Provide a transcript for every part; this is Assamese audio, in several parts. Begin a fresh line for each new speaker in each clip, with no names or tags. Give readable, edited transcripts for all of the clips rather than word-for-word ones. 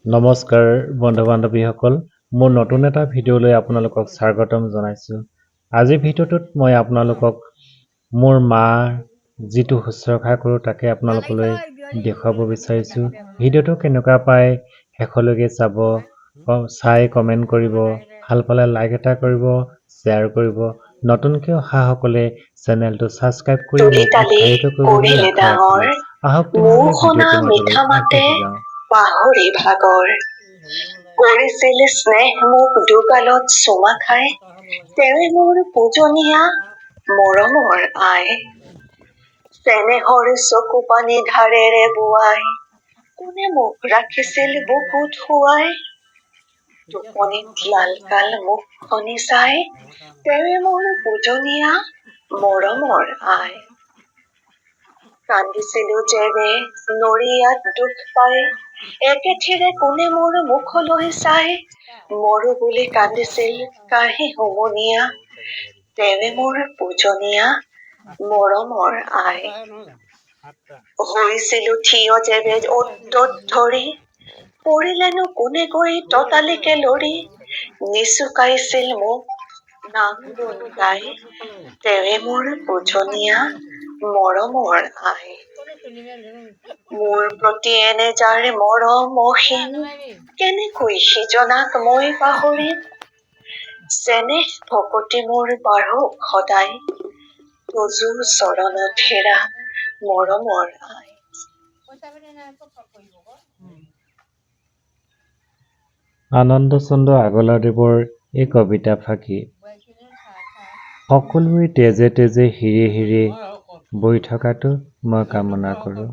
নমস্কাৰ বন্ধু বান্ধৱীসকল মোৰ নতুন এটা ভিডিঅ'লৈ আপোনালোকক স্বাগতম জনাইছো আজিৰ ভিডিঅ'টোত মই আপোনালোকক মোৰ মা যিটো শুশ্ৰূষা কৰো তাকে আপোনালোকলৈ দেখুৱাব বিচাৰিছো ভিডিঅ'টো কেনেকুৱা পায় শেষলৈকে চাই কমেন্ট কৰিব ভাল পালে লাইক এটা কৰিব শ্বেয়াৰ কৰিব নতুনকৈ অহা সকলে চেনেলটো সাবস্ক্ৰাইব কৰি মোক উৎসাহিত কৰিবলৈ আহক
মুখনা মিঠা মাতে পাহৰি ভাগৰ কৰিছিল স্নেহ মোক দুগালত চুমা খাই তেৱে মোৰ পূজনীয়া মৰমৰ আই চেনেহৰ চকু পানী ধাৰেৰে বোৱাই কোনে মোক ৰাখিছিল বুকুত শুৱাই টোপনিত লালকাল মুখখনি চাই তেৱে মোৰ পূজনীয়া মৰমৰ আই কান্দিছিলো যেবে নৰিয়াত দুখ পাই একেঠিৰে কোনে মোৰ মুখলৈ চাই মৰো বুলি কান্দিছিল কাহি হুমুনিয়া তেৱে মোৰ পূজনীয়া মৰমৰ আই হৈছিলো থিয় যেবে অত ধৰি পৰিলেনো কোনে গৈ ততালিকে লৰি নিচুকাইছিল মোক নাম গুণ গাই তেৱে মোৰ পূজনীয়া মৰমৰ আই মোৰ প্ৰতি এনে যাৰ মৰম অসীম কেনেকৈ সিজনাক মই পাহৰিম চেনেহ ভকতি মোৰ বাঢ়ক সদায় তজু চৰণত হেৰা মৰমৰ আই
আনন্দ চন্দ্ৰ আগলাদেৱৰ এই কবিতা ফাঁকি সকলোৰে তেজে তেজে হিৰে হিৰে বৈ থকাটো মই কামনা কৰোঁ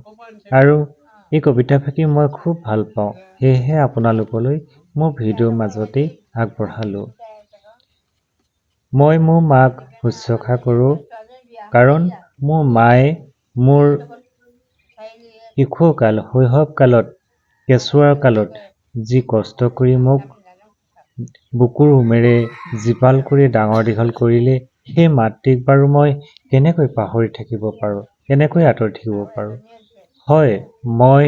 আৰু এই কবিতা ফাঁকি মই খুব ভাল পাওঁ সেয়েহে আপোনালোকলৈ মোৰ ভিডিঅ'ৰ মাজতেই আগবঢ়ালোঁ মই মোৰ মাক শুশ্ৰূষা কৰোঁ কাৰণ মোৰ মায়ে মোৰ শিশুকাল শৈশৱকালত কেঁচুৱাৰ কালত যি কষ্ট কৰি মোক বুকুৰ উমেৰে জীপাল কৰি ডাঙৰ দীঘল কৰিলে সেই মাতৃক বাৰু মই কেনেকৈ পাহৰি থাকিব পাৰোঁ কেনেকৈ আঁতৰি থাকিব পাৰোঁ হয় মই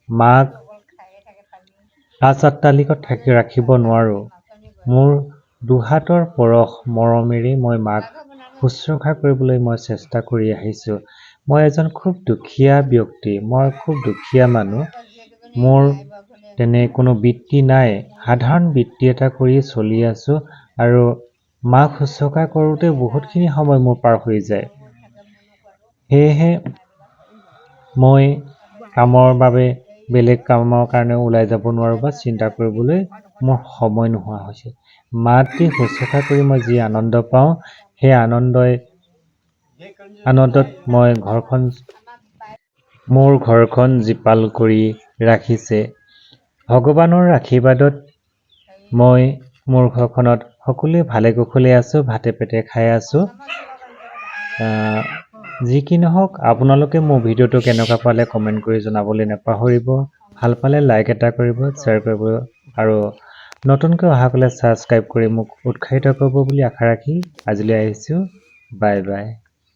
মাক আটালিকত ৰাখিব নোৱাৰোঁ মোৰ দুহাতৰ পৰশ মৰমেৰে মই মাক শুশ্ৰূষা কৰিবলৈ মই চেষ্টা কৰি আহিছোঁ মই এজন খুব দুখীয়া ব্যক্তি মই খুব দুখীয়া মানুহ মোৰ তেনে কোনো বৃত্তি নাই সাধাৰণ বৃত্তি এটা কৰি চলি আছোঁ আৰু মাক শুশ্ৰূষা কৰোঁতে বহুতখিনি সময় মোৰ পাৰ হৈ যায় সেয়েহে মই কামৰ বাবে বেলেগ কামৰ কাৰণে ওলাই যাব নোৱাৰোঁ বা চিন্তা কৰিবলৈ মোৰ সময় নোহোৱা হৈছে মাতৃ শুশ্ৰূষা কৰি মই যি আনন্দ পাওঁ সেই আনন্দত মই মোৰ ঘৰখন জীপাল কৰি ৰাখিছে ভগৱানৰ আশীৰ্বাদত মই মোৰ ঘৰখনত সকলোৱে ভালে কুশলে আছোঁ ভাতে পেটে খাই আছোঁ যি কি নহওক আপোনালোকে মোৰ ভিডিঅ'টো কেনেকুৱা পালে কমেণ্ট কৰি জনাবলৈ নাপাহৰিব ভাল পালে লাইক এটা কৰিব শ্বেয়াৰ কৰিব আৰু নতুনকৈ অহাসকলে ছাবস্ক্ৰাইব কৰি মোক উৎসাহিত কৰিব বুলি আশা ৰাখি আজিলৈ আহিছোঁ বাই বাই